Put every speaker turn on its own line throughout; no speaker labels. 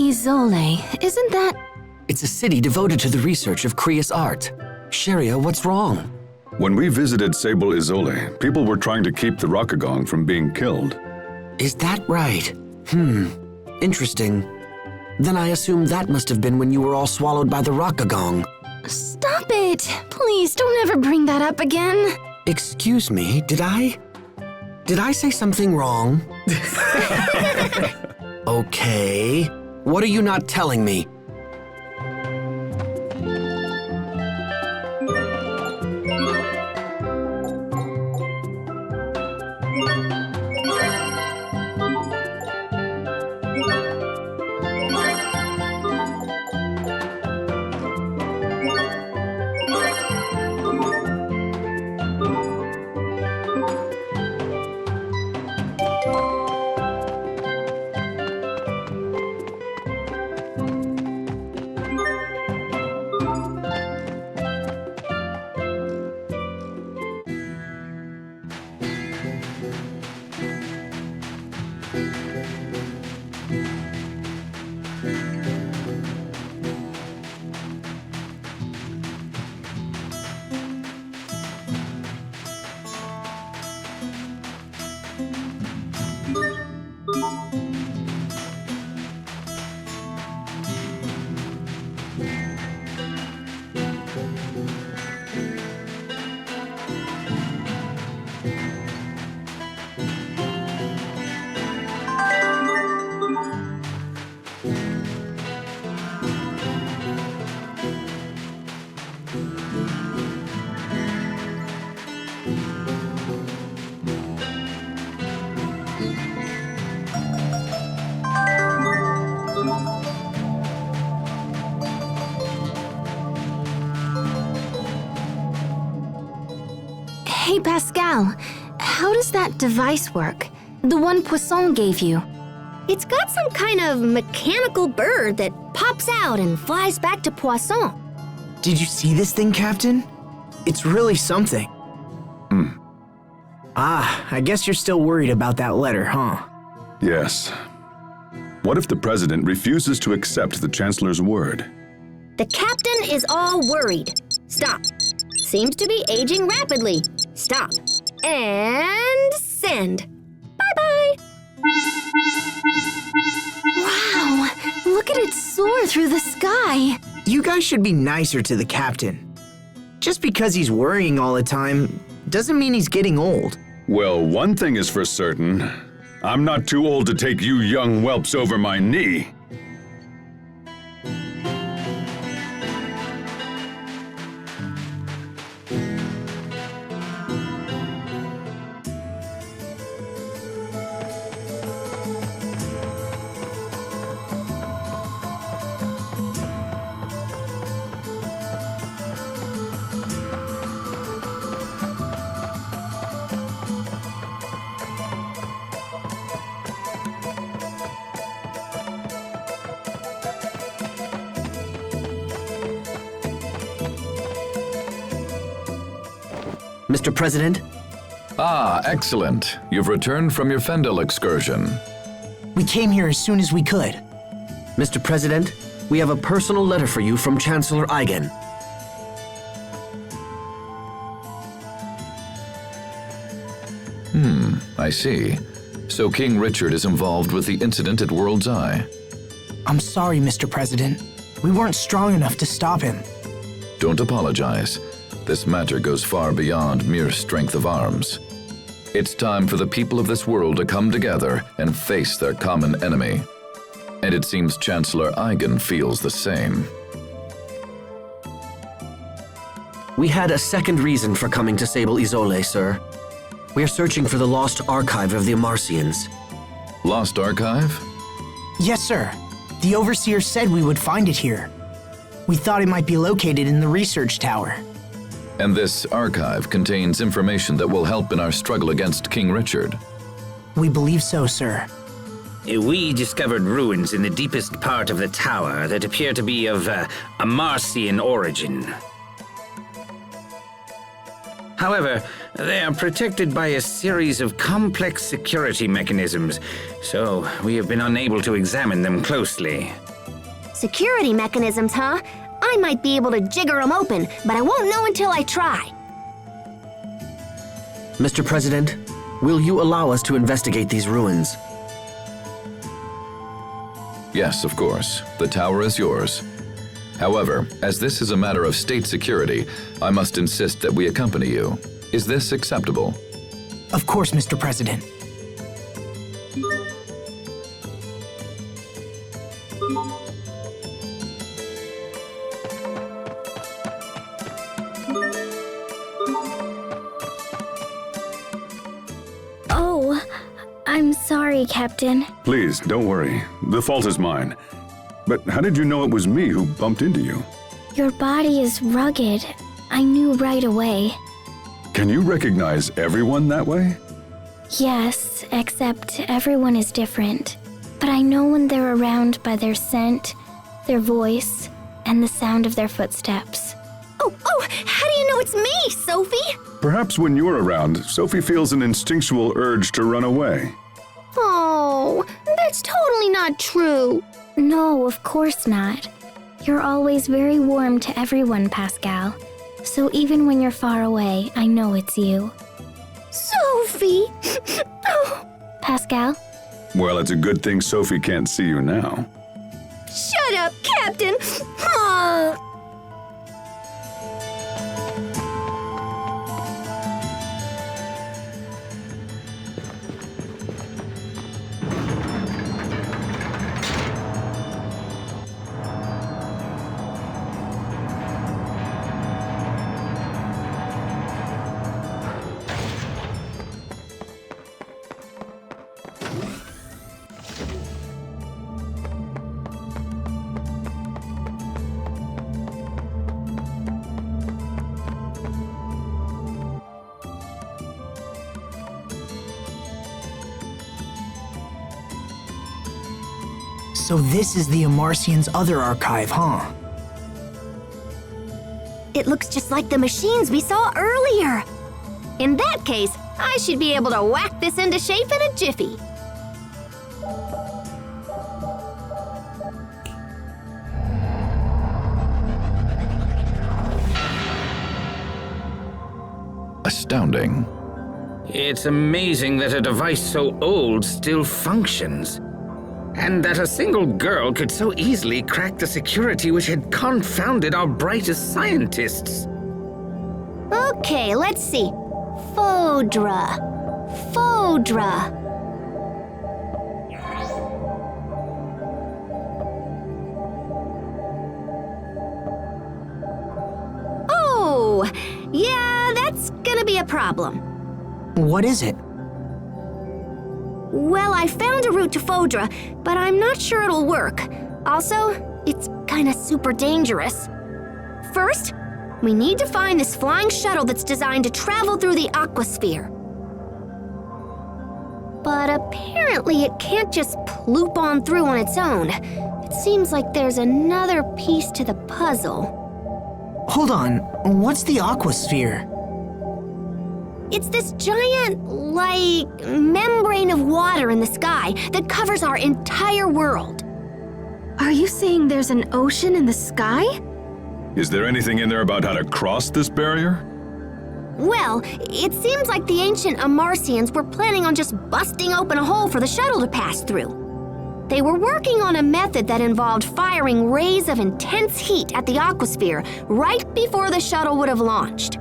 Isole, isn't that...
It's a city devoted to the research of Krius art. Sharia, what's wrong?
When we visited Sable Isole, people were trying to keep the Rockagong from being killed.
Is that right? Interesting. Then I assume that must have been when you were all swallowed by the Rockagong.
Stop it! Please, don't ever bring that up again.
Excuse me, did I say something wrong? Okay. What are you not telling me?
Hey, Pascal, how does that device work? The one Poisson gave you.
It's got some kind of mechanical bird that pops out and flies back to Poisson.
Did you see this thing, Captain? It's really something. I guess you're still worried about that letter, huh?
Yes. What if the president refuses to accept the chancellor's word?
The captain is all worried. Stop. Seems to be aging rapidly. Stop. And send. Bye-bye.
Wow, look at it soar through the sky.
You guys should be nicer to the captain. Just because he's worrying all the time doesn't mean he's getting old.
Well, one thing is for certain. I'm not too old to take you young whelps over my knee.
Mr. President?
Ah, excellent. You've returned from your Fendel excursion.
We came here as soon as we could.
Mr. President, we have a personal letter for you from Chancellor Eigen.
I see. So King Richard is involved with the incident at World's Eye.
I'm sorry, Mr. President. We weren't strong enough to stop him.
Don't apologize. This matter goes far beyond mere strength of arms. It's time for the people of this world to come together and face their common enemy. And it seems Chancellor Eigen feels the same.
We had a second reason for coming to Sable Isole, sir. We are searching for the lost archive of the Amarcians.
Lost archive?
Yes, sir. The Overseer said we would find it here. We thought it might be located in the research tower.
And this archive contains information that will help in our struggle against King Richard.
We believe so, sir.
We discovered ruins in the deepest part of the tower that appear to be of Amarcian origin. However, they are protected by a series of complex security mechanisms, so we have been unable to examine them closely.
Security mechanisms, huh? I might be able to jigger them open, but I won't know until I try.
Mr. President, will you allow us to investigate these ruins?
Yes, of course. The tower is yours. However, as this is a matter of state security, I must insist that we accompany you. Is this acceptable?
Of course, Mr. President.
Oh, I'm sorry, Captain.
Please, don't worry. The fault is mine. But how did you know it was me who bumped into you?
Your body is rugged. I knew right away.
Can you recognize everyone that way?
Yes, except everyone is different. But I know when they're around by their scent, their voice, and the sound of their footsteps.
Oh, how do you know it's me, Sophie?
Perhaps when you're around, Sophie feels an instinctual urge to run away.
Oh, that's totally not true.
No, of course not. You're always very warm to everyone, Pascal. So even when you're far away, I know it's you.
Sophie!
Pascal?
Well, it's a good thing Sophie can't see you now.
Shut up, Captain!
So this is the Amarcian's other archive, huh?
It looks just like the machines we saw earlier. In that case, I should be able to whack this into shape in a jiffy.
Astounding.
It's amazing that a device so old still functions. And that a single girl could so easily crack the security which had confounded our brightest scientists.
Okay, let's see. Fodra. Oh, yeah, that's gonna be a problem.
What is it?
Well, I found a route to Fodra, but I'm not sure it'll work. Also, it's kinda super dangerous. First, we need to find this flying shuttle that's designed to travel through the aquasphere. But apparently it can't just ploop on through on its own. It seems like there's another piece to the puzzle.
Hold on, what's the aquasphere?
It's this giant, membrane of water in the sky that covers our entire world.
Are you saying there's an ocean in the sky?
Is there anything in there about how to cross this barrier?
Well, it seems like the ancient Amarcians were planning on just busting open a hole for the shuttle to pass through. They were working on a method that involved firing rays of intense heat at the aquasphere right before the shuttle would have launched.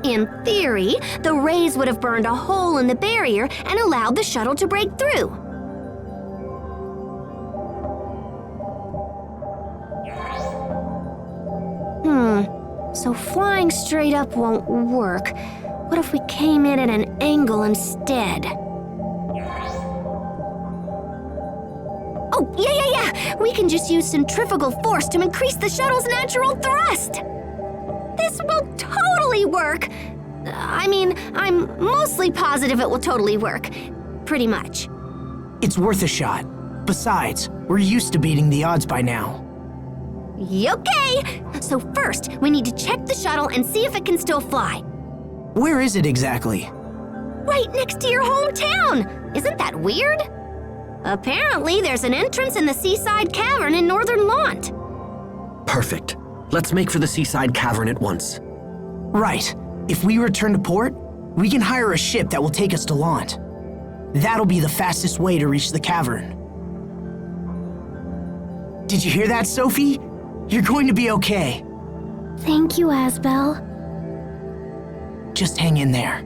In theory, the rays would have burned a hole in the barrier and allowed the shuttle to break through. So flying straight up won't work. What if we came in at an angle instead? Oh, yeah! We can just use centrifugal force to increase the shuttle's natural thrust! This will totally work! I'm mostly positive it will totally work. Pretty much.
It's worth a shot. Besides, we're used to beating the odds by now.
Okay! So first, we need to check the shuttle and see if it can still fly.
Where is it exactly?
Right next to your hometown! Isn't that weird? Apparently, there's an entrance in the seaside cavern in northern Lant.
Perfect. Let's make for the seaside cavern at once.
Right. If we return to port, we can hire a ship that will take us to Lant. That'll be the fastest way to reach the cavern. Did you hear that, Sophie? You're going to be okay.
Thank you, Asbel.
Just hang in there.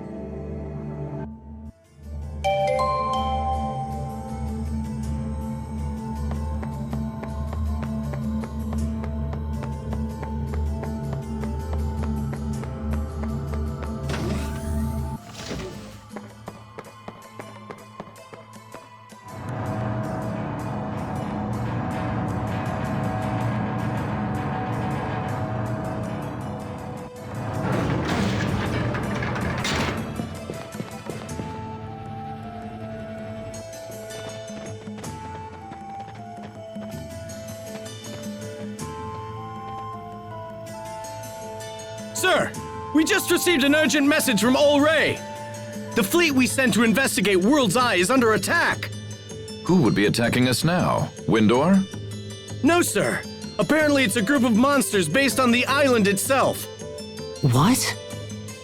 Sir, we just received an urgent message from NobleRaven. The fleet we sent to investigate World's Eye is under attack.
Who would be attacking us now? Windor?
No, sir. Apparently it's a group of monsters based on the island itself.
What?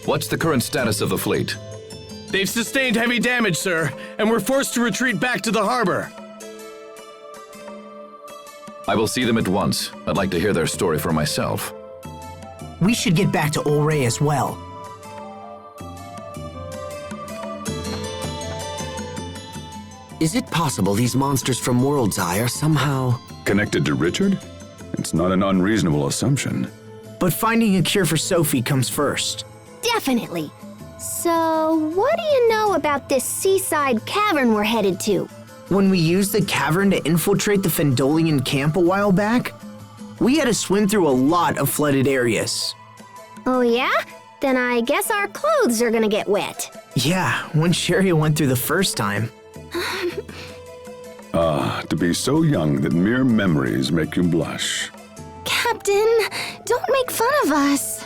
What's the current status of the fleet?
They've sustained heavy damage, sir, and we're forced to retreat back to the harbor.
I will see them at once. I'd like to hear their story for myself.
We should get back to NobleRaven as well.
Is it possible these monsters from World's Eye are somehow...
Connected to Richard? It's not an unreasonable assumption.
But finding a cure for Sophie comes first.
Definitely. So, what do you know about this seaside cavern we're headed to?
When we used the cavern to infiltrate the Fendolian camp a while back, we had to swim through a lot of flooded areas.
Oh yeah? Then I guess our clothes are gonna get wet.
Yeah, when Sherry went through the first time.
To be so young that mere memories make you blush.
Captain, don't make fun of us.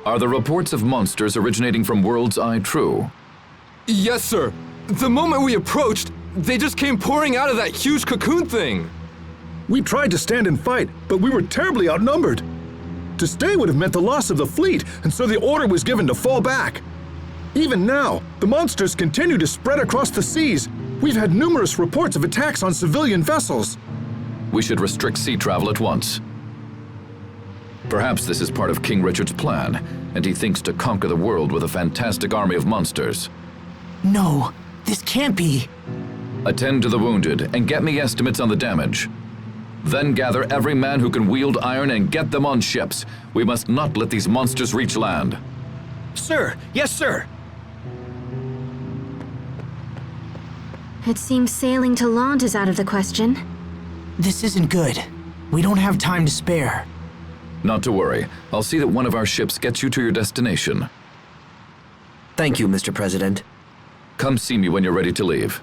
Are the reports of monsters originating from World's Eye true?
Yes, sir. The moment we approached, they just came pouring out of that huge cocoon thing.
We tried to stand and fight, but we were terribly outnumbered. To stay would have meant the loss of the fleet, and so the order was given to fall back. Even now, the monsters continue to spread across the seas. We've had numerous reports of attacks on civilian vessels.
We should restrict sea travel at once. Perhaps this is part of King Richard's plan, and he thinks to conquer the world with a fantastic army of monsters.
No, this can't be.
Attend to the wounded and get me estimates on the damage. Then gather every man who can wield iron and get them on ships. We must not let these monsters reach land.
Sir, yes, sir.
It seems sailing to Lant is out of the question.
This isn't good. We don't have time to spare.
Not to worry. I'll see that one of our ships gets you to your destination.
Thank you, Mr. President.
Come see me when you're ready to leave.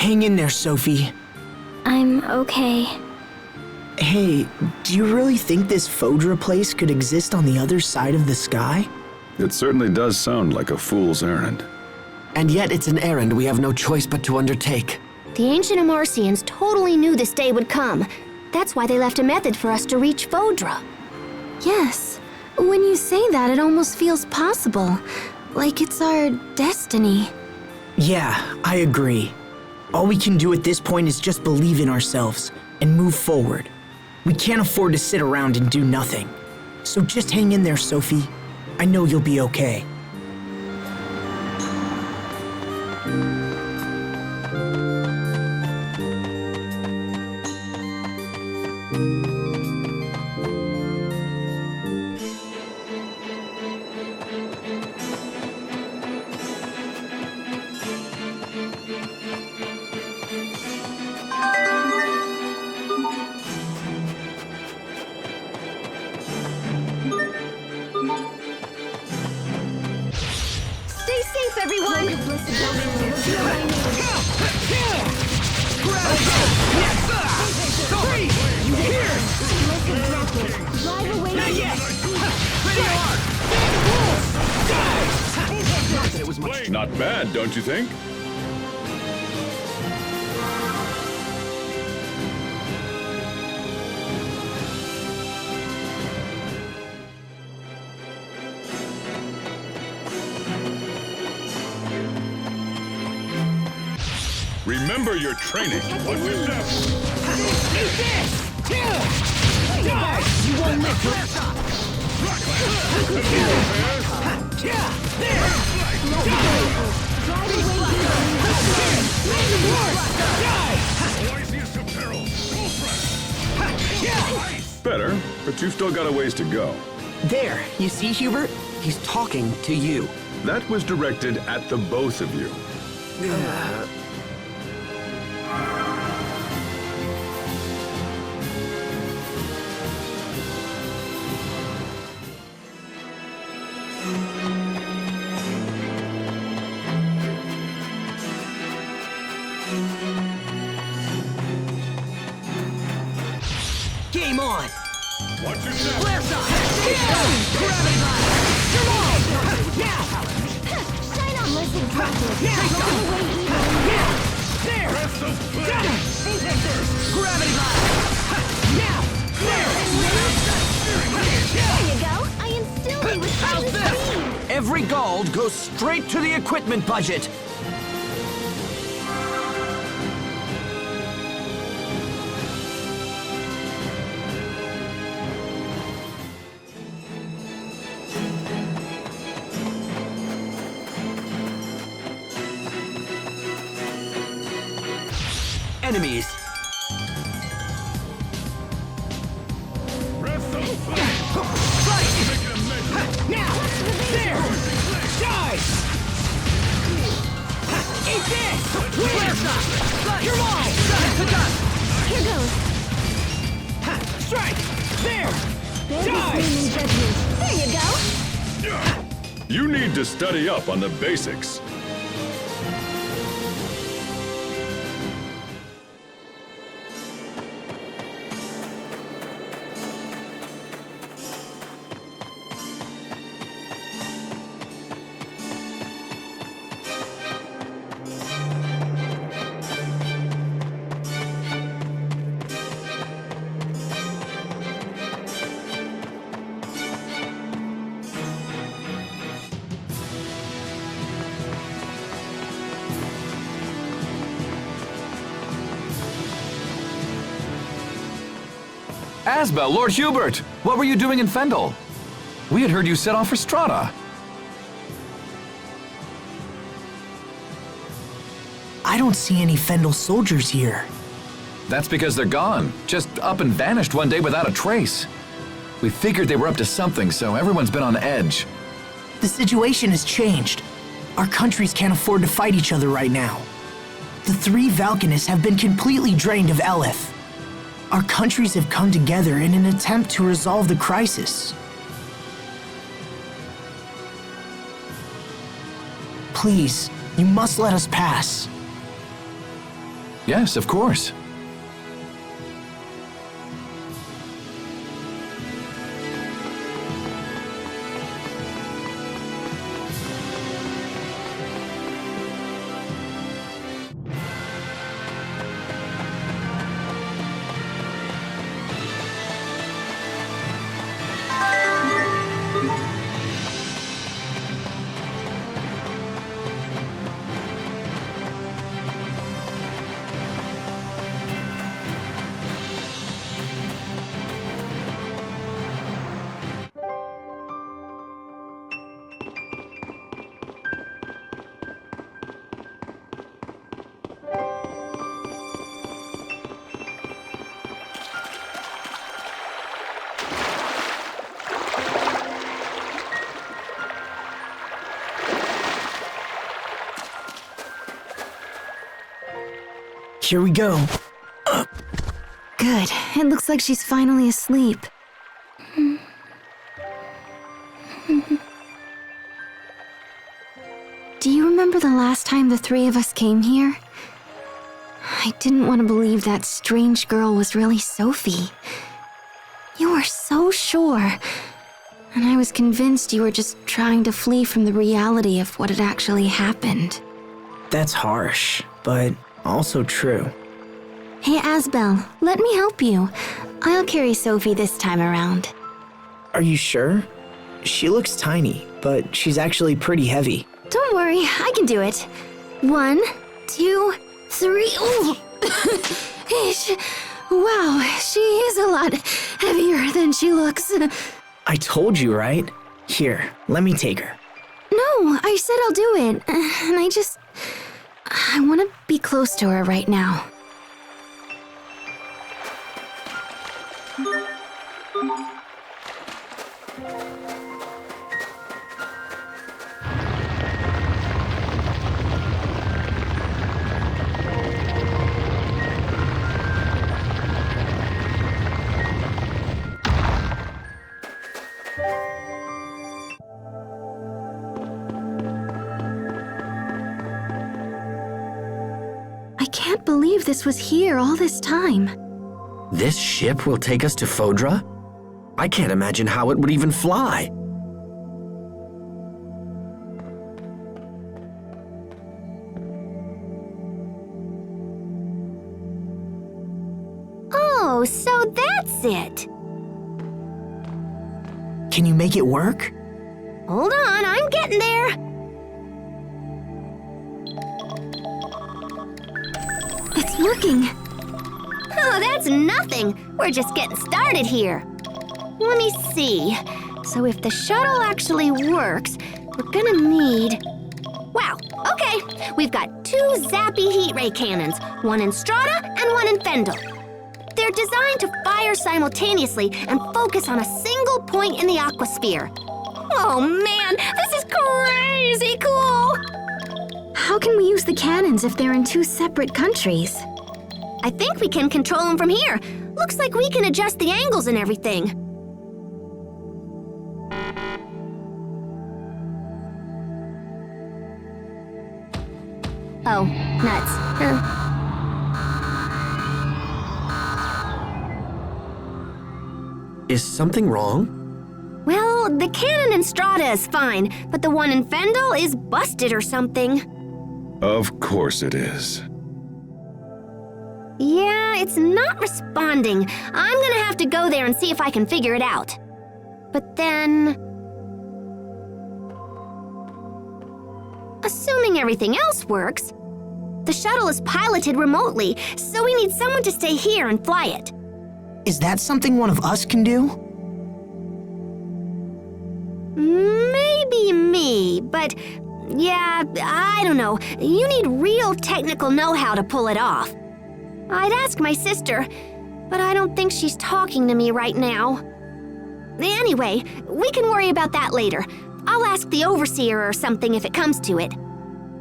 Hang in there, Sophie.
I'm okay.
Hey, do you really think this Fodra place could exist on the other side of the sky?
It certainly does sound like a fool's errand.
And yet it's an errand we have no choice but to undertake.
The ancient Amarcians totally knew this day would come. That's why they left a method for us to reach Fodra.
Yes. When you say that, it almost feels possible. Like it's our destiny.
Yeah, I agree. All we can do at this point is just believe in ourselves and move forward. We can't afford to sit around and do nothing. So just hang in there, Sophie. I know you'll be okay.
Stay safe, everyone!
Not bad, don't you think? Remember your training. What's your step?
You won't live to
Better, but you've still got a ways to go.
There, you see, Hubert? He's talking to you.
That was directed at the both of you.
Game on!
Watch your step.
Flare shot! Gravity blast! Come on! Now!
Shine on, listen,
Now! There! Gravity blast! Now! There!
There you go! I instilled you with
How's
sudden
this?
speed!
Every gold goes straight to the equipment budget. Enemies.
Now! There! Die! Eat this! Flare shot! You're mine!
Here goes!
Strike! There!
Very
Die!
flaming judgment. There you go!
You need to study up on the basics.
Asbel, Lord Hubert! What were you doing in Fendel? We had heard you set off for Strata.
I don't see any Fendel soldiers here.
That's because they're gone. Just up and vanished one day without a trace. We figured they were up to something, so everyone's been on edge.
The situation has changed. Our countries can't afford to fight each other right now. The three Valkanists have been completely drained of Eleth. Our countries have come together in an attempt to resolve the crisis. Please, you must let us pass.
Yes, of course.
Here we go.
Good. It looks like she's finally asleep. Do you remember the last time the three of us came here? I didn't want to believe that strange girl was really Sophie. You were so sure. And I was convinced you were just trying to flee from the reality of what had actually happened.
That's harsh, but also true.
Hey, Asbel, let me help you. I'll carry Sophie this time around.
Are you sure? She looks tiny, but she's actually pretty heavy.
Don't worry, I can do it. 1, 2, 3. Oh! Wow, she is a lot heavier than she looks.
I told you, right? Here, let me take her.
No, I said I'll do it. And I want to be close to her right now. I can't believe this was here all this time.
This ship will take us to Fodra? I can't imagine how it would even fly.
Oh, so that's it.
Can you make it work?
Hold on, I'm getting there.
It's working.
Oh, that's nothing. We're just getting started here. Let me see. So if the shuttle actually works, we're gonna need... Wow, okay. We've got 2 zappy heat ray cannons, one in Strata and one in Fendel. They're designed to fire simultaneously and focus on a single point in the aquasphere. Oh man, this is crazy cool!
How can we use the cannons if they're in 2 separate countries?
I think we can control them from here. Looks like we can adjust the angles and everything. Oh, nuts.
Is something wrong?
Well, the cannon in Strata is fine, but the one in Fendel is busted or something.
Of course it is.
Yeah, it's not responding. I'm gonna have to go there and see if I can figure it out. But then... Assuming everything else works, the shuttle is piloted remotely, so we need someone to stay here and fly it.
Is that something one of us can do?
Maybe me, but yeah, I don't know. You need real technical know-how to pull it off. I'd ask my sister, but I don't think she's talking to me right now. Anyway, we can worry about that later. I'll ask the overseer or something if it comes to it.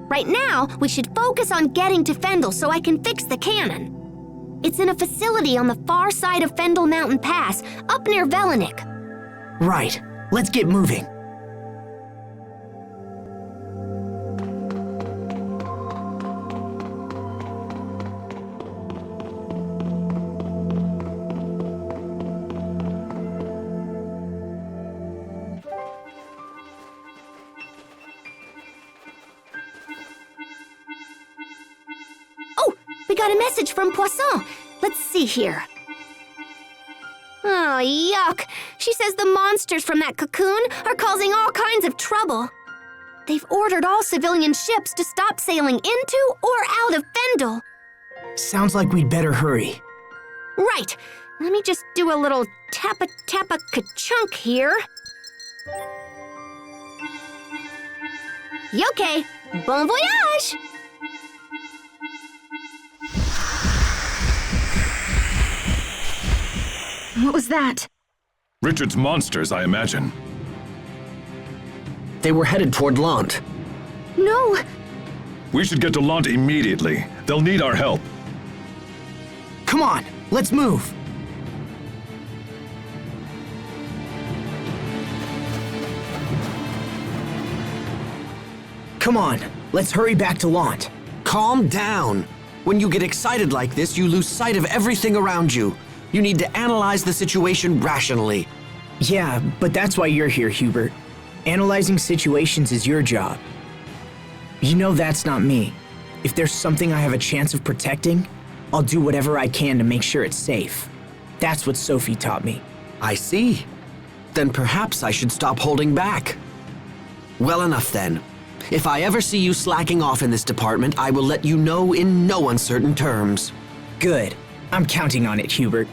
Right now, we should focus on getting to Fendel so I can fix the cannon. It's in a facility on the far side of Fendel Mountain Pass, up near Velenik.
Right. Let's get moving.
got a message from Poisson. Let's see here. Oh, yuck. She says the monsters from that cocoon are causing all kinds of trouble. They've ordered all civilian ships to stop sailing into or out of Fendel.
Sounds like we'd better hurry.
Right. Let me just do a little tappa-tappa-ka-chunk here. Okay. Bon voyage!
What was that?
Richard's monsters, I imagine.
They were headed toward Lant.
No!
We should get to Lant immediately. They'll need our help.
Come on, let's move. Come on, let's hurry back to Lant.
Calm down. When you get excited like this, you lose sight of everything around you. You need to analyze the situation rationally.
Yeah, but that's why you're here, Hubert. Analyzing situations is your job. You know that's not me. If there's something I have a chance of protecting, I'll do whatever I can to make sure it's safe. That's what Sophie taught me.
I see. Then perhaps I should stop holding back. Well enough then. If I ever see you slacking off in this department, I will let you know in no uncertain terms.
Good. I'm counting on it, Hubert.